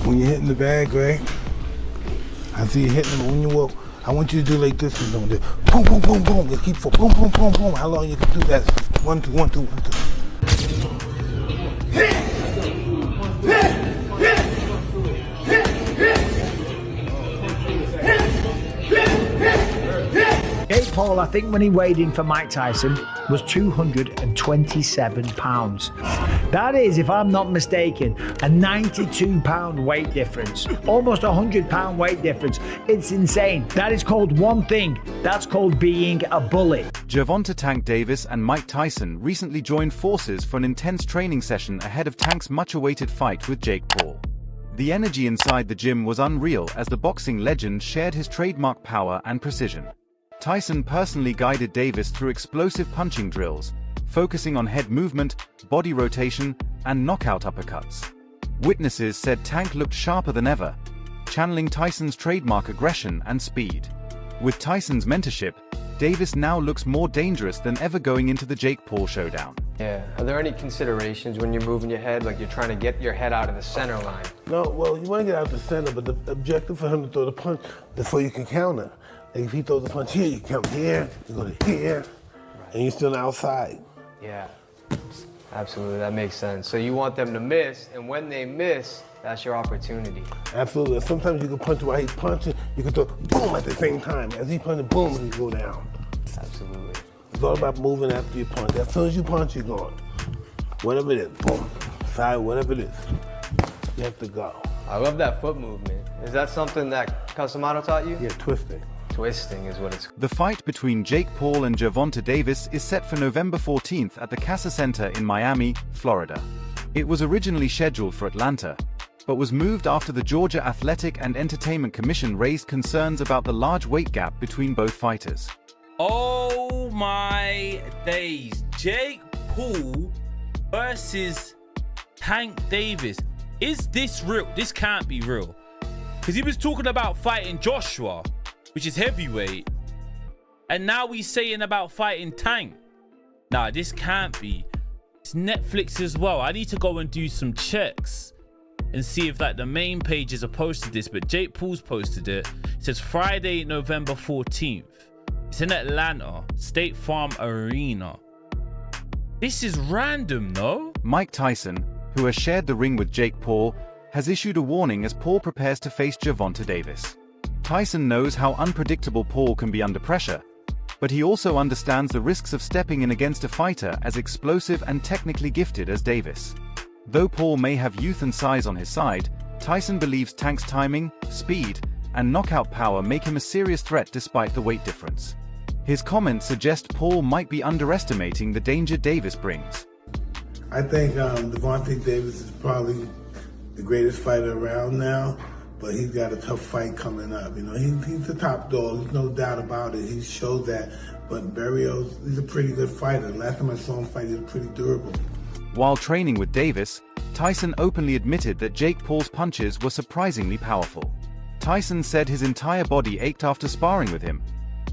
When you're hitting the bag, right? I see you hitting them. When you walk, I want you to do like this. And do boom, boom, boom, boom. Just keep for boom, boom, boom, boom. How long you can do that? 1, 2, 1, 2, 1, 2. Jake Paul, I think when he weighed in for Mike Tyson, was 227 pounds. That is, if I'm not mistaken, a 92-pound weight difference. Almost a 100-pound weight difference. It's insane. That is called one thing. That's called being a bully. Gervonta "Tank" Davis and Mike Tyson recently joined forces for an intense training session ahead of Tank's much-awaited fight with Jake Paul. The energy inside the gym was unreal as the boxing legend shared his trademark power and precision. Tyson personally guided Davis through explosive punching drills, focusing on head movement, body rotation, and knockout uppercuts. Witnesses said Tank looked sharper than ever, channeling Tyson's trademark aggression and speed. With Tyson's mentorship, Davis now looks more dangerous than ever going into the Jake Paul showdown. Yeah, are there any considerations when you're moving your head, like you're trying to get your head out of the center line? No, well, you want to get out the center, but the objective for him to throw the punch before you can counter. Like if he throws the punch here, you come here, you go to here, and you're still on the outside. Yeah, absolutely, that makes sense. So you want them to miss, and when they miss, that's your opportunity. Absolutely. Sometimes you can punch while he's punching, you can throw boom at the same time. As he punches, boom, he go down. Absolutely. It's all about moving after you punch. As soon as you punch, you're gone. Whatever it is, boom, side, whatever it is, you have to go. I love that foot movement. Is that something that Casamado taught you? Yeah, twisting. Twisting is what it's called. The fight between Jake Paul and Gervonta Davis is set for November 14th at the Casa Center in Miami, Florida. It was originally scheduled for Atlanta, but was moved after the Georgia Athletic and Entertainment Commission raised concerns about the large weight gap between both fighters. Oh my days. Jake Paul versus Tank Davis. Is this real? This can't be real. Because he was talking about fighting Joshua, which is heavyweight, and now he's saying about fighting Tank. Nah, this can't be. It's Netflix as well. I need to go and do some checks and see if like the main pages have posted this, but Jake Paul's posted it. It says Friday, November 14th. It's in Atlanta, State Farm Arena. This is random, no? Mike Tyson, who has shared the ring with Jake Paul, has issued a warning as Paul prepares to face Gervonta Davis. Tyson knows how unpredictable Paul can be under pressure, but he also understands the risks of stepping in against a fighter as explosive and technically gifted as Davis. Though Paul may have youth and size on his side, Tyson believes Tank's timing, speed, and knockout power make him a serious threat despite the weight difference. His comments suggest Paul might be underestimating the danger Davis brings. I think Gervonta Davis is probably the greatest fighter around now, but he's got a tough fight coming up. You know, he's the top dog, there's no doubt about it. He showed that, but Barrios, he's a pretty good fighter. Last time I saw him fight, he was pretty durable. While training with Davis, Tyson openly admitted that Jake Paul's punches were surprisingly powerful. Tyson said his entire body ached after sparring with him,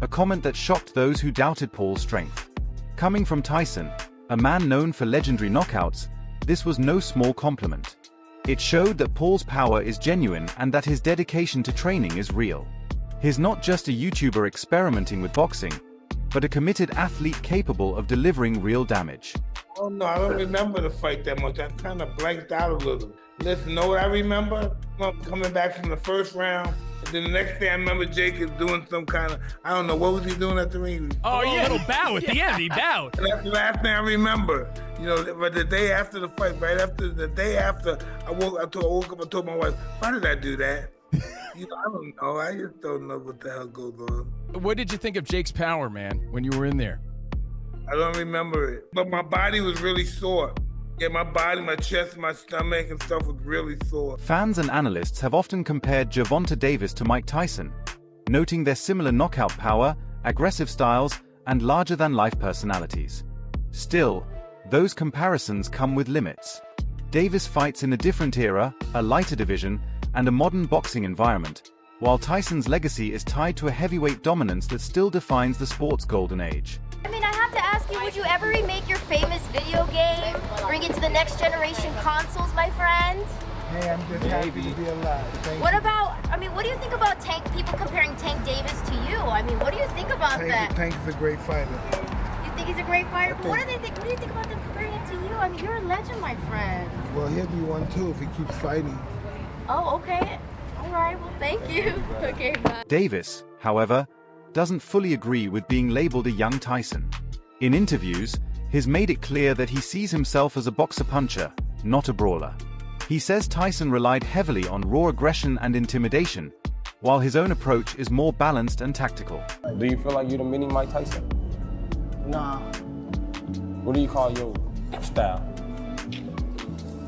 a comment that shocked those who doubted Paul's strength. Coming from Tyson, a man known for legendary knockouts, this was no small compliment. It showed that Paul's power is genuine and that his dedication to training is real. He's not just a YouTuber experimenting with boxing, but a committed athlete capable of delivering real damage. Oh no, I don't remember the fight that much. I kind of blanked out a little. Listen, know what I remember? Coming back from the first round, and then the next day I remember Jake is doing some kind of, I don't know, what was he doing at the ring? Oh yeah, a little bow at the end, he bowed. That's the last thing I remember. You know, but the day after the fight, right after, the day after, I woke up, I told my wife, why did I do that? You know, I don't know, I just don't know what the hell goes on. What did you think of Jake's power, man, when you were in there? I don't remember it, but my body was really sore. Yeah, my body, my chest, my stomach and stuff was really sore. Fans and analysts have often compared Gervonta Davis to Mike Tyson, noting their similar knockout power, aggressive styles, and larger-than-life personalities. Still, those comparisons come with limits. Davis fights in a different era, a lighter division, and a modern boxing environment, while Tyson's legacy is tied to a heavyweight dominance that still defines the sport's golden age. I mean, I have to ask you, would you ever remake your famous video game? Bring it to the next generation consoles, my friend? Hey, I'm just happy to be alive. Thank What you. about, I mean, what do you think about people comparing Tank Davis to you? I mean, what do you think about that? Tank is a great fighter. You think he's a great fighter? But what do you think about them comparing him to you? I mean, you're a legend, my friend. Well, he'll be one too if he keeps fighting. Oh, okay. All right, well, thank you. Okay, bye. Davis, however, doesn't fully agree with being labeled a young Tyson. In interviews, he's made it clear that he sees himself as a boxer-puncher, not a brawler. He says Tyson relied heavily on raw aggression and intimidation, while his own approach is more balanced and tactical. Do you feel like you're the mini Mike Tyson? Nah, What do you call your style?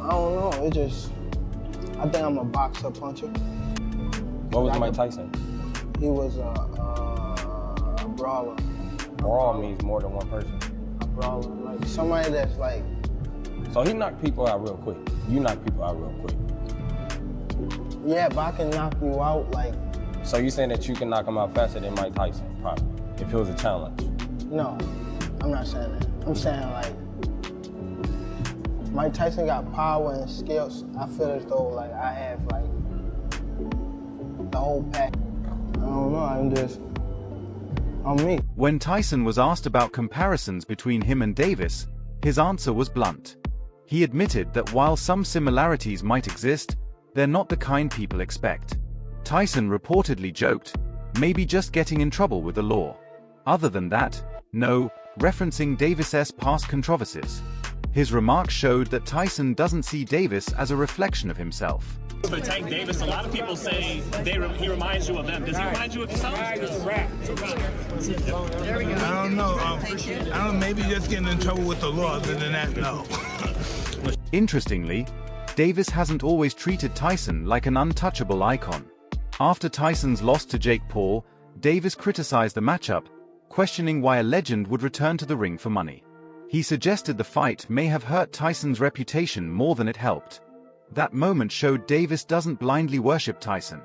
I don't know. It just, I think I'm a boxer puncher. What was Mike Tyson? He was a brawler. Brawl means more than one person. A brawler, like somebody that's like. So he knocked people out real quick. You knock people out real quick. Yeah, but I can knock you out like. So you saying that you can knock him out faster than Mike Tyson, probably, if it was a challenge? No, I'm not saying that. I'm saying like. Mike Tyson got power and skills. I feel as though like I have like the whole pack. I don't know. I'm me. When Tyson was asked about comparisons between him and Davis, his answer was blunt. He admitted that while some similarities might exist, they're not the kind people expect. Tyson reportedly joked, maybe just getting in trouble with the law. Other than that, no, referencing Davis's past controversies. His remarks showed that Tyson doesn't see Davis as a reflection of himself. For Tank Davis, a lot of people say he reminds you of them. Does he remind you of yourself? I don't know. Maybe just getting in trouble with the law. Other than that, no. Interestingly, Davis hasn't always treated Tyson like an untouchable icon. After Tyson's loss to Jake Paul, Davis criticized the matchup, questioning why a legend would return to the ring for money. He suggested the fight may have hurt Tyson's reputation more than it helped. That moment showed Davis doesn't blindly worship Tyson.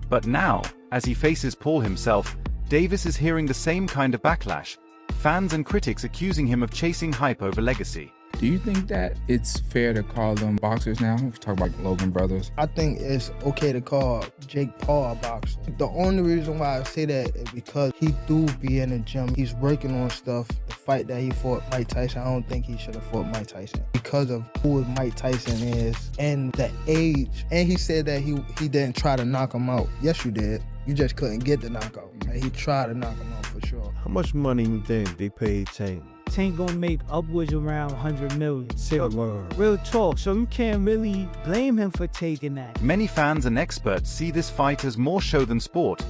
But now, as he faces Paul himself, Davis is hearing the same kind of backlash, fans and critics accusing him of chasing hype over legacy. Do you think that it's fair to call them boxers now? We talk about Logan brothers. I think it's okay to call Jake Paul a boxer. The only reason why I say that is because he do be in the gym. He's working on stuff. The fight that he fought Mike Tyson, I don't think he should have fought Mike Tyson because of who Mike Tyson is and the age. And he said that he didn't try to knock him out. Yes, you did. You just couldn't get the knockout. And he tried to knock him out for sure. How much money you think they paid Tank? Tank gonna make upwards around 100 million. Say a word. Real talk, so you can't really blame him for taking that. Many fans and experts see this fight as more show than sport,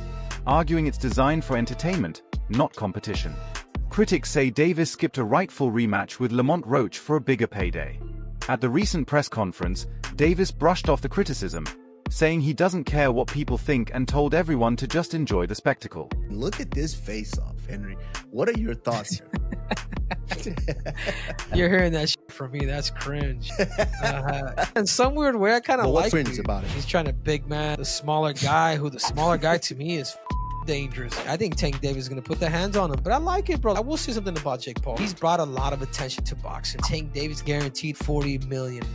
arguing it's designed for entertainment, not competition. Critics say Davis skipped a rightful rematch with Lamont Roach for a bigger payday. At the recent press conference, Davis brushed off the criticism, saying he doesn't care what people think and told everyone to just enjoy the spectacle. Look at this face-off, Henry. What are your thoughts here? You're hearing that shit from me. That's cringe. In some weird way, I kind of like it. About it. He's trying to big man the smaller guy, who the smaller guy to me is dangerous. I think Tank Davis is going to put the hands on him, but I like it, bro. I will say something about Jake Paul. He's brought a lot of attention to boxing. Tank Davis guaranteed $40 million.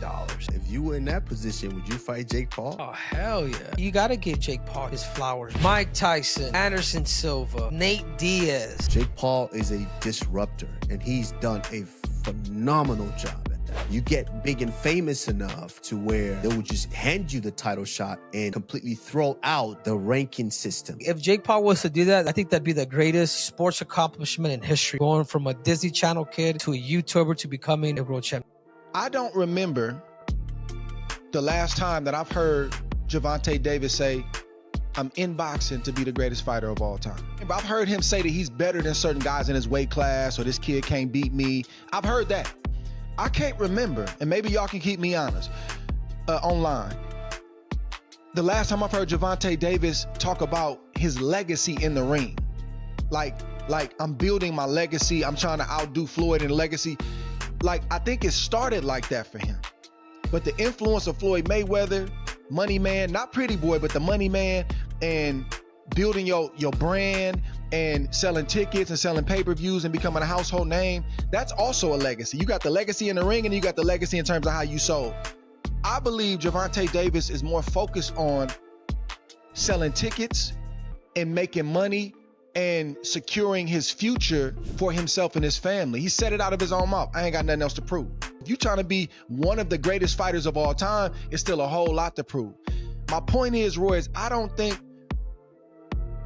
If you were in that position, would you fight Jake Paul? Oh, hell yeah. You got to give Jake Paul his flowers. Mike Tyson, Anderson Silva, Nate Diaz. Jake Paul is a disruptor, and he's done a phenomenal job at that. You get big and famous enough to where they would just hand you the title shot and completely throw out the ranking system. If Jake Paul was to do that, I think that'd be the greatest sports accomplishment in history. Going from a Disney Channel kid to a YouTuber to becoming a world champion. I don't remember the last time that I've heard Gervonta Davis say, I'm in boxing to be the greatest fighter of all time. I've heard him say that he's better than certain guys in his weight class, or this kid can't beat me. I've heard that. I can't remember, and maybe y'all can keep me honest online. The last time I've heard Gervonta Davis talk about his legacy in the ring. Like I'm building my legacy. I'm trying to outdo Floyd in legacy. Like, I think it started like that for him. But the influence of Floyd Mayweather, Money Man, not Pretty Boy, but the Money Man, and building your brand and selling tickets and selling pay-per-views and becoming a household name, that's also a legacy. You got the legacy in the ring and you got the legacy in terms of how you sold. I believe Gervonta Davis is more focused on selling tickets and making money and securing his future for himself and his family. He said it out of his own mouth. I ain't got nothing else to prove. If you're trying to be one of the greatest fighters of all time, it's still a whole lot to prove. My point is, Roy, I don't think,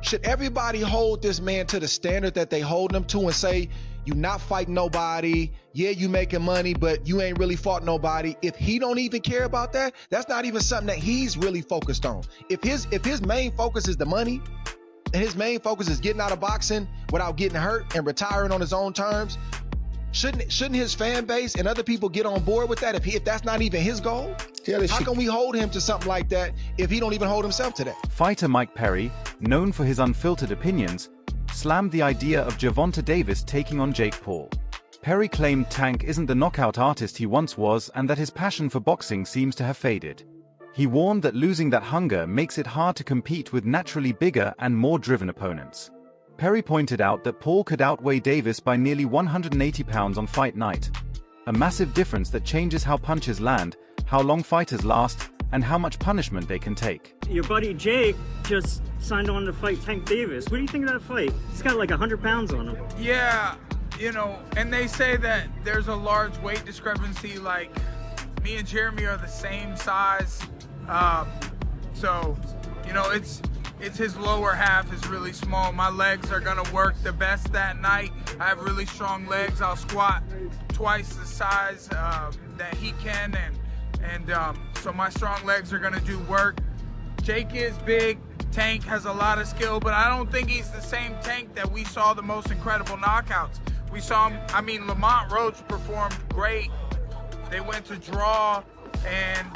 should everybody hold this man to the standard that they hold him to and say, you not fighting nobody, yeah, you making money, but you ain't really fought nobody. If he don't even care about that, that's not even something that he's really focused on. If his main focus is the money, and his main focus is getting out of boxing without getting hurt and retiring on his own terms, shouldn't his fan base and other people get on board with that if that's not even his goal? How can we hold him to something like that if he don't even hold himself to that? Fighter Mike Perry, known for his unfiltered opinions, slammed the idea of Gervonta Davis taking on Jake Paul. Perry claimed Tank isn't the knockout artist he once was and that his passion for boxing seems to have faded. He warned that losing that hunger makes it hard to compete with naturally bigger and more driven opponents. Perry pointed out that Paul could outweigh Davis by nearly 180 pounds on fight night, a massive difference that changes how punches land, how long fighters last, and how much punishment they can take. Your buddy Jake just signed on to fight Tank Davis. What do you think of that fight? He's got like 100 pounds on him. Yeah, you know, and they say that there's a large weight discrepancy. Like, me and Jeremy are the same size. So, you know, it's his lower half is really small. My legs are gonna work the best that night. I have really strong legs. I'll squat twice the size that he can, and so my strong legs are gonna do work. Jake is big. Tank has a lot of skill, but I don't think he's the same Tank that we saw the most incredible knockouts. We saw him, I mean, Lamont Roach performed great. They went to draw, and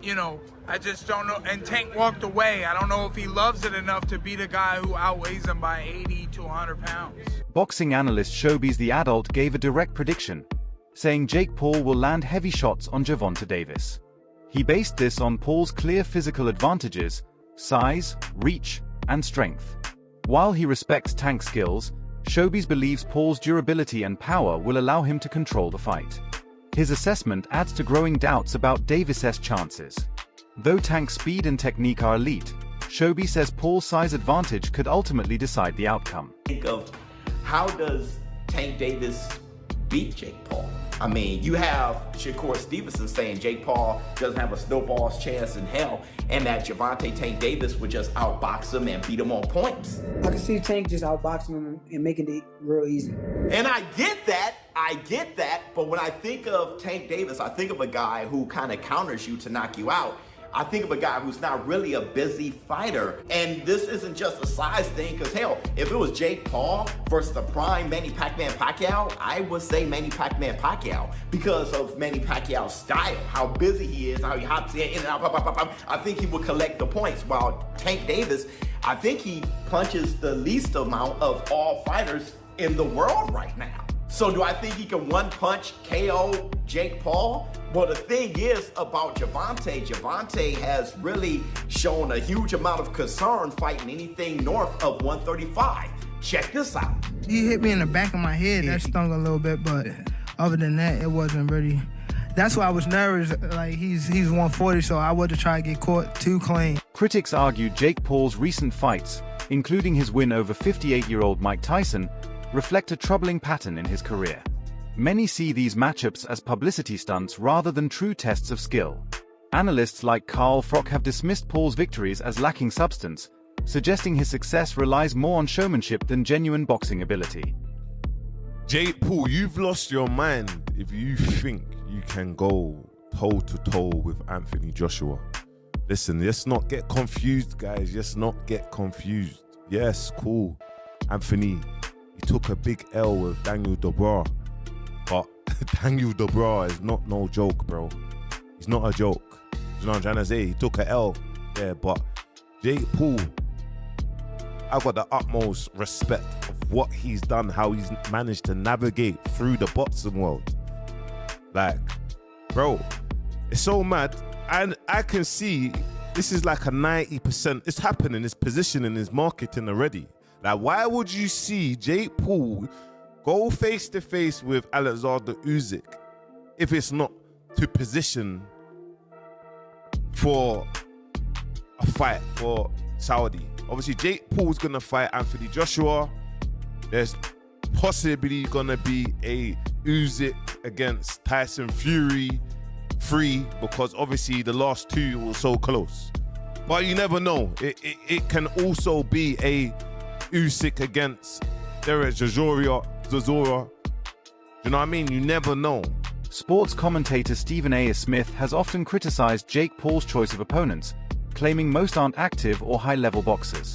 you know, I just don't know. And Tank walked away. I don't know if he loves it enough to beat a guy who outweighs him by 80 to 100 pounds. Boxing analyst Showbiz the Adult gave a direct prediction, saying Jake Paul will land heavy shots on Gervonta Davis. He based this on Paul's clear physical advantages, size, reach, and strength. While he respects Tank's skills, Showbiz believes Paul's durability and power will allow him to control the fight. His assessment adds to growing doubts about Davis's chances. Though Tank's speed and technique are elite, Showbiz says Paul's size advantage could ultimately decide the outcome. Think of how does Tank Davis beat Jake Paul? I mean, you have Shakur Stevenson saying Jake Paul doesn't have a snowball's chance in hell, and that Gervonta Tank Davis would just outbox him and beat him on points. I can see Tank just outboxing him and making it real easy. And I get that, but when I think of Tank Davis, I think of a guy who kind of counters you to knock you out. I think of a guy who's not really a busy fighter. And this isn't just a size thing, because hell, if it was Jake Paul versus the prime Manny Pacquiao, I would say Manny Pacquiao because of Manny Pacquiao's style, how busy he is, how he hops in and out, I think he would collect the points. While Tank Davis, I think he punches the least amount of all fighters in the world right now. So do I think he can one-punch KO Jake Paul? Well, the thing is about Gervonta has really shown a huge amount of concern fighting anything north of 135. Check this out. He hit me in the back of my head. That stung a little bit, but other than that, it wasn't really. That's why I was nervous. Like, he's 140, so I wasn't trying to get caught too clean. Critics argue Jake Paul's recent fights, including his win over 58-year-old Mike Tyson, reflect a troubling pattern in his career. Many see these matchups as publicity stunts rather than true tests of skill. Analysts like Carl Frock have dismissed Paul's victories as lacking substance, suggesting his success relies more on showmanship than genuine boxing ability. Jake Paul, you've lost your mind if you think you can go toe-to-toe with Anthony Joshua. Listen, let's not get confused, guys. Let's not get confused. Yes, cool. Anthony, he took a big L with Daniel Dubois. But Daniel Dubois is not no joke, bro. He's not a joke. You know what I'm trying to say? He took an L. Yeah, but Jake Paul, I've got the utmost respect of what he's done, how he's managed to navigate through the boxing world. Like, bro, it's so mad. And I can see this is like a 90%. It's happening, it's positioning, it's marketing already. Like, why would you see Jake Paul go face to face with Alexander Usyk if it's not to position for a fight for Saudi. Obviously, Jake Paul's gonna fight Anthony Joshua. There's possibly gonna be a Usyk against Tyson Fury 3 because obviously the last two were so close. But you never know. It can also be a Usyk against Derek Chisora. You know what I mean? You never know. Sports commentator Stephen A. Smith has often criticized Jake Paul's choice of opponents, claiming most aren't active or high-level boxers.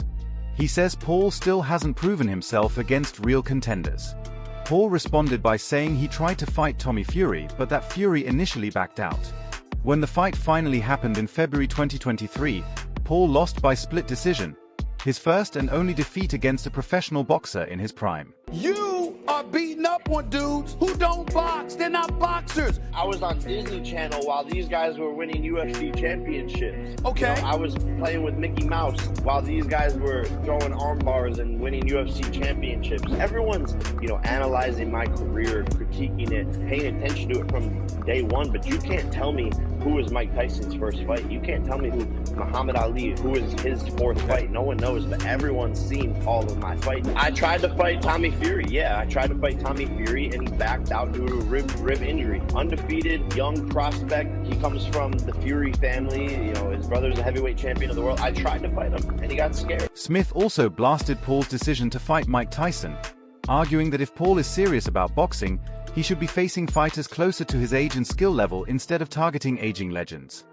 He says Paul still hasn't proven himself against real contenders. Paul responded by saying he tried to fight Tommy Fury, but that Fury initially backed out. When the fight finally happened in February 2023, Paul lost by split decision, his first and only defeat against a professional boxer in his prime. You are beating up on dudes who don't box. They're not boxers. I was on Disney Channel while these guys were winning UFC championships. Okay. You know, I was playing with Mickey Mouse while these guys were throwing arm bars and winning UFC championships. Everyone's, analyzing my career, critiquing it, paying attention to it from day one, but you can't tell me who was Mike Tyson's first fight. You can't tell me who Muhammad Ali, who was his fourth fight. No one knows, but everyone's seen all of my fights. I tried to fight Tommy Fury. Yeah, I tried to fight Tommy Fury, and he backed out due to a rib injury. Undefeated, young prospect. He comes from the Fury family. His brother's a heavyweight champion of the world. I tried to fight him, and he got scared. Smith also blasted Paul's decision to fight Mike Tyson, arguing that if Paul is serious about boxing, he should be facing fighters closer to his age and skill level instead of targeting aging legends.